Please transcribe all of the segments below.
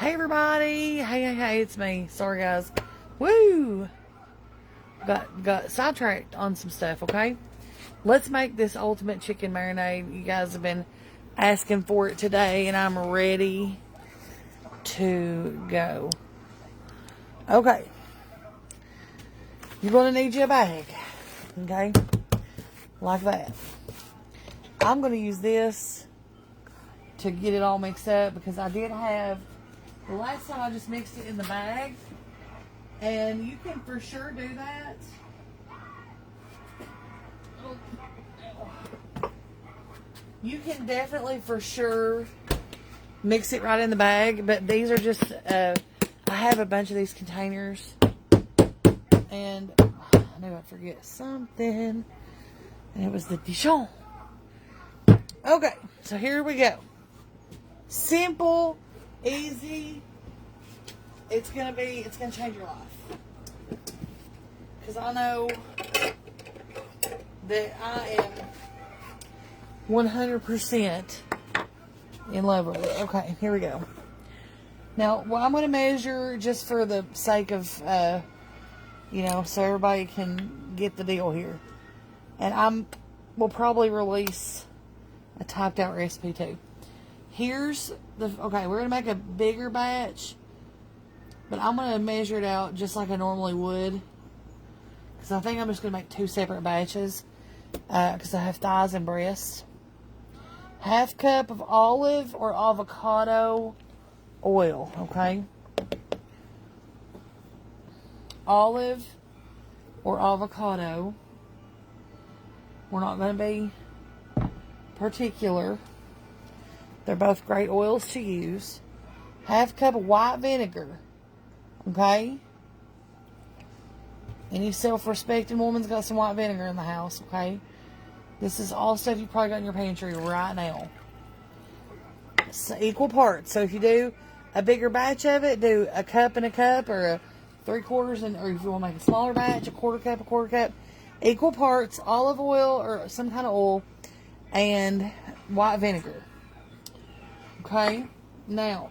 Hey everybody, hey, it's me. Sorry guys. Woo! Got sidetracked on some stuff, okay? Let's make this ultimate chicken marinade. You guys have been asking for it today, and I'm ready to go. Okay. You're going to need you a bag, okay? Like that. I'm going to use this to get it all mixed up because I did have, the last time I just mixed it in the bag, and you can for sure do that. You can definitely for sure mix it right in the bag, but these are just, I have a bunch of these containers, and I knew I'd forget something, and it was the Dijon. Okay, so here we go. Simple, easy. It's gonna change your life. Because I know that I am 100% in love with it. Okay, here we go. Now, well, I'm going to measure just for the sake of, so everybody can get the deal here. And we'll probably release a typed out recipe too. Okay, we're going to make a bigger batch, but I'm going to measure it out just like I normally would. Because I think I'm just going to make 2 separate batches. Because I have thighs and breasts. 1/2 cup of olive or avocado oil, okay? Olive or avocado. We're not going to be particular. They're both great oils to use. 1/2 cup of white vinegar, okay? Any self-respecting woman's got some white vinegar in the house, okay? This is all stuff you probably got in your pantry right now. So equal parts. So if you do a bigger batch of it, do a cup and a cup, or a 3/4, or if you want to make a smaller batch, a 1/4 cup. Equal parts, olive oil or some kind of oil, and white vinegar. Okay? Now,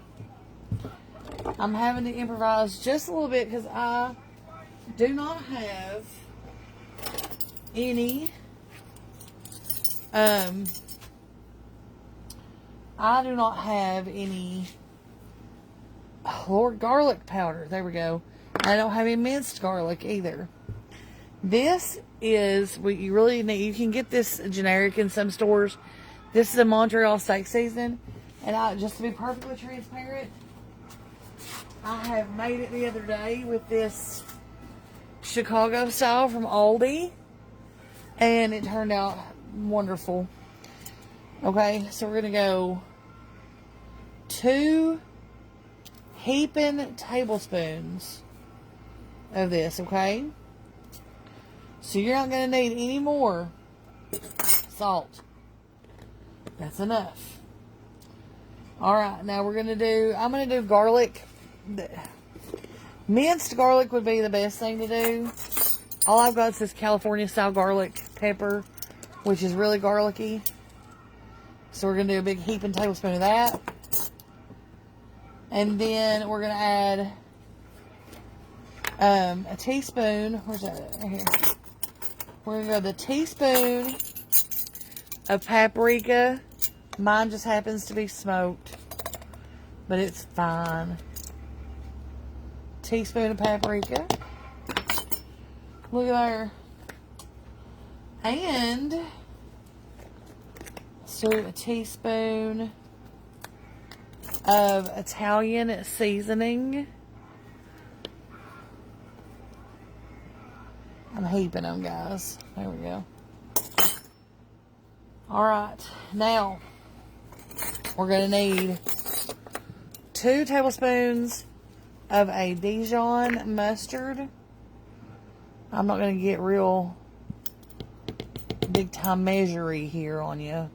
I'm having to improvise just a little bit because I do not have any garlic powder. There we go. I don't have any minced garlic either. This is what you really need. You can get this generic in some stores. This is a Montreal steak season. And just to be perfectly transparent, I have made it the other day with this Chicago style from Aldi. And it turned out wonderful. Okay, so we're going to go 2 heaping tablespoons of this, okay? So you're not going to need any more salt. That's enough. Alright, now I'm going to do garlic. Minced garlic would be the best thing to do. All I've got is this California style garlic pepper, which is really garlicky. So we're going to do a big heaping tablespoon of that. And then we're going to add a teaspoon. Where's that? Right here. We're going to go the teaspoon of paprika. Mine just happens to be smoked, but it's fine. Teaspoon of paprika. Look at there. And so a teaspoon of Italian seasoning. I'm heaping them, guys. There we go. Alright, now we're going to need 2 tablespoons of a Dijon mustard. I'm not going to get real big time measury here on you.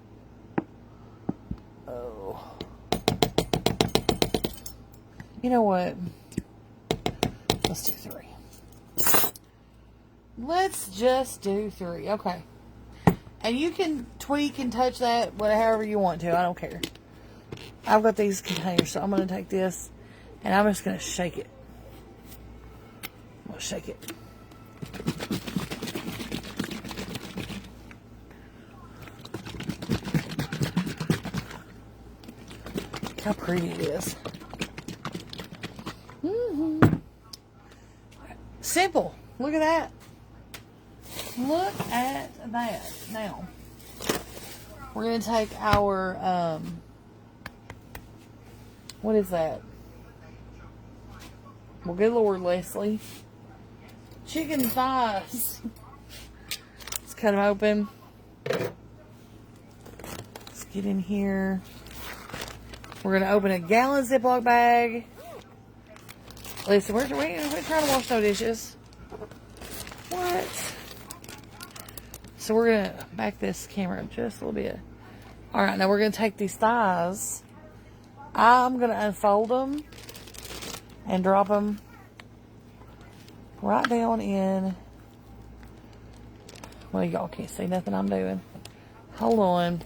Oh. You know what? Let's do 3. Let's just do 3. Okay. And you can tweak and touch that however you want to. I don't care. I've got these containers, so I'm going to take this And I'm just going to shake it. I'm going to shake it. Look how pretty it is. Simple. Look at that. Look at that. Now, we're going to take our, what is that? Well, good Lord, Leslie. Chicken thighs. Let's cut them open. Let's get in here. We're going to open a gallon Ziploc bag. Listen, we're trying to wash no dishes. What? So we're going to back this camera up just a little bit. Alright, now we're going to take these thighs. I'm going to unfold them and drop them right down in. Well, y'all can't see nothing I'm doing. Hold on.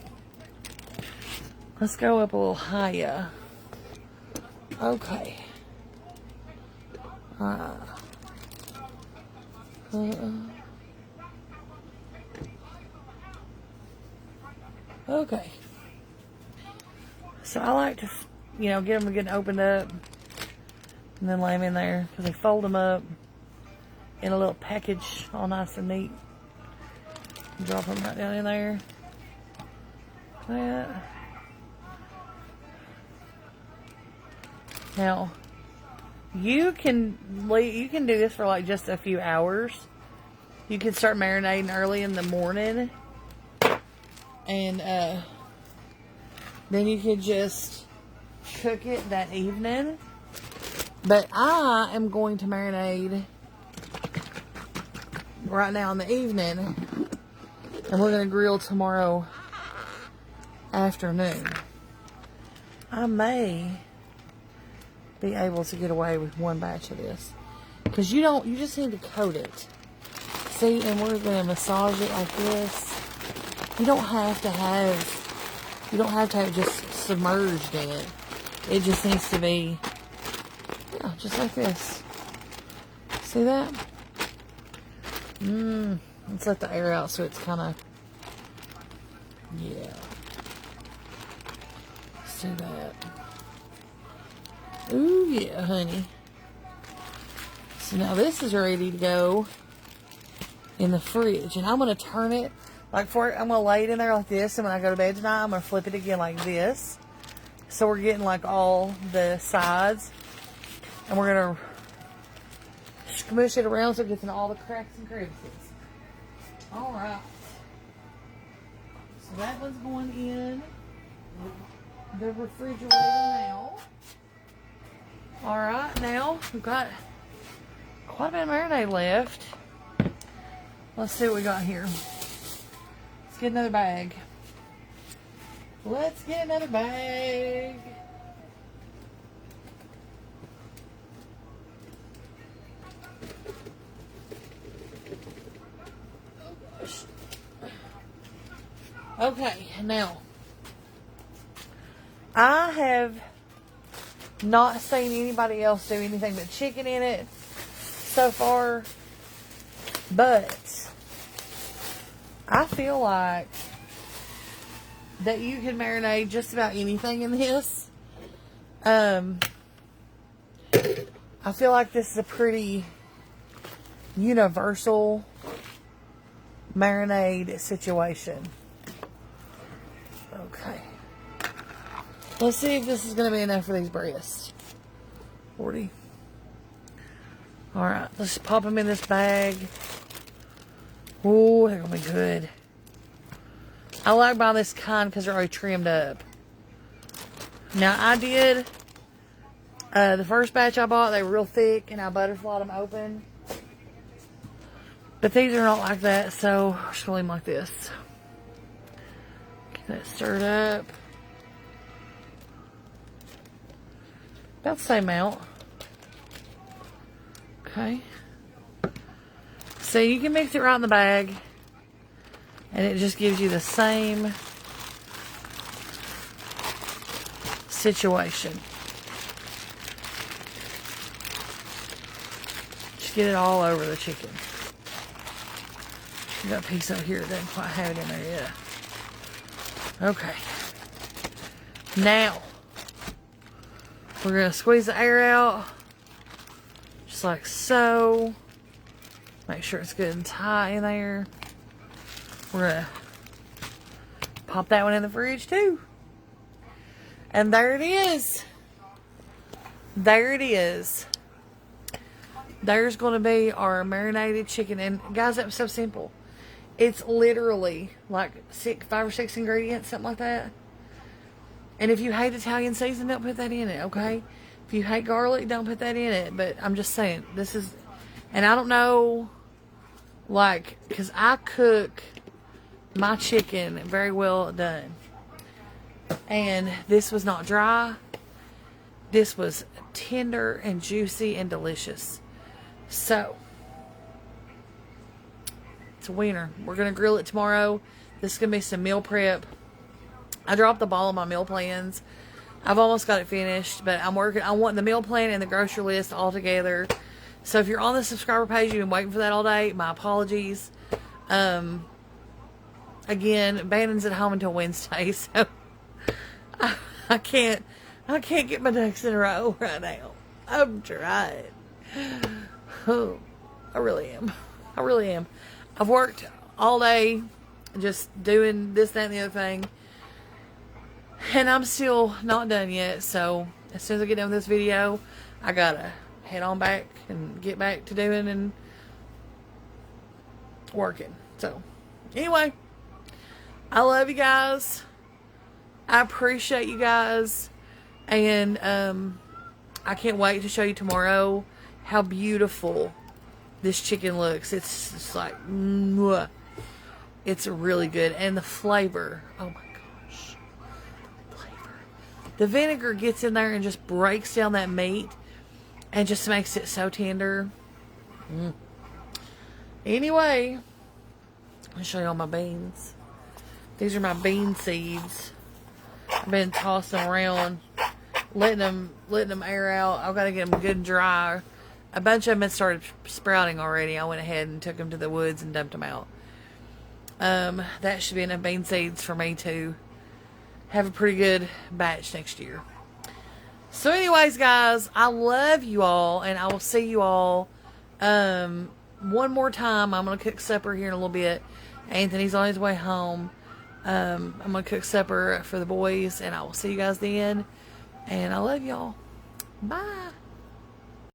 Let's go up a little higher. Okay. Okay. So I like to, get them getting opened up and then lay them in there because they fold them up in a little package, all nice and neat. Drop them right down in there. That. Now, you can do this for like just a few hours. You can start marinating early in the morning, and then you could just cook it that evening. But I am going to marinate right now in the evening, and we're going to grill tomorrow afternoon. I may be able to get away with one batch of this, because you just need to coat it. See, and we're going to massage it like this. You don't have to have it just submerged in it. It just needs to be, just like this. See that? Let's let the air out so it's kind of, see that? Ooh, yeah, honey. So now this is ready to go in the fridge. And I'm going to turn it, I'm going to lay it in there like this. And when I go to bed tonight, I'm going to flip it again like this. So we're getting like all the sides. And we're going to smush it around so it gets in all the cracks and crevices. Alright. So that one's going in the refrigerator now. Alright, now we've got quite a bit of marinade left. Let's see what we got here. Let's get another bag. Let's get another bag. Okay, now I have not seen anybody else do anything but chicken in it so far, but I feel like that you can marinate just about anything in this. I feel like this is a pretty universal marinade situation. Okay. Let's see if this is going to be enough for these breasts. 40. Alright, let's pop them in this bag. Ooh, they're going to be good. I like buying this kind because they're already trimmed up. Now, I did, the first batch I bought, they were real thick, and I butterflied them open. But these are not like that, so I'm just going to leave them like this. Get that stirred up. About the same amount. Okay. So you can mix it right in the bag, and it just gives you the same situation. Just get it all over the chicken. We got a piece over here that doesn't quite have it in there yet. Okay. Now, we're going to squeeze the air out. Just like so. Make sure it's good and tight in there. We're going to pop that one in the fridge too. And there it is. There it is. There's going to be our marinated chicken. And guys, that was so simple. It's literally like 5 or 6 ingredients, something like that. And if you hate Italian seasoning, don't put that in it, okay? If you hate garlic, don't put that in it. But I'm just saying, this is... And I don't know, like, because I cook my chicken very well done. And this was not dry. This was tender and juicy and delicious. So, it's a winner. We're going to grill it tomorrow. This is going to be some meal prep. I dropped the ball on my meal plans. I've almost got it finished, but I'm working. I want the meal plan and the grocery list all together. So if you're on the subscriber page, you've been waiting for that all day, my apologies. Again, Bannon's at home until Wednesday, so I can't get my ducks in a row right now. I'm trying. Oh, I really am. I really am. I've worked all day just doing this, that, and the other thing. And I'm still not done yet. So as soon as I get done with this video, I gotta head on back and get back to doing and working. So anyway, I love you guys. I appreciate you guys. And I can't wait to show you tomorrow how beautiful this chicken looks. It's just like, mwah. It's really good. And the flavor, oh my gosh, the flavor. The vinegar gets in there and just breaks down that meat and just makes it so tender. Anyway, I'll show you all my beans. These are my bean seeds. I've been tossing them around, letting them air out. I've got to get them good and dry. A bunch of them had started sprouting already. I went ahead and took them to the woods and dumped them out. That should be enough bean seeds for me to have a pretty good batch next year. So anyways, guys, I love you all, and I will see you all one more time. I'm going to cook supper here in a little bit. Anthony's on his way home. I'm going to cook supper for the boys, and I will see you guys then. And I love y'all. Bye.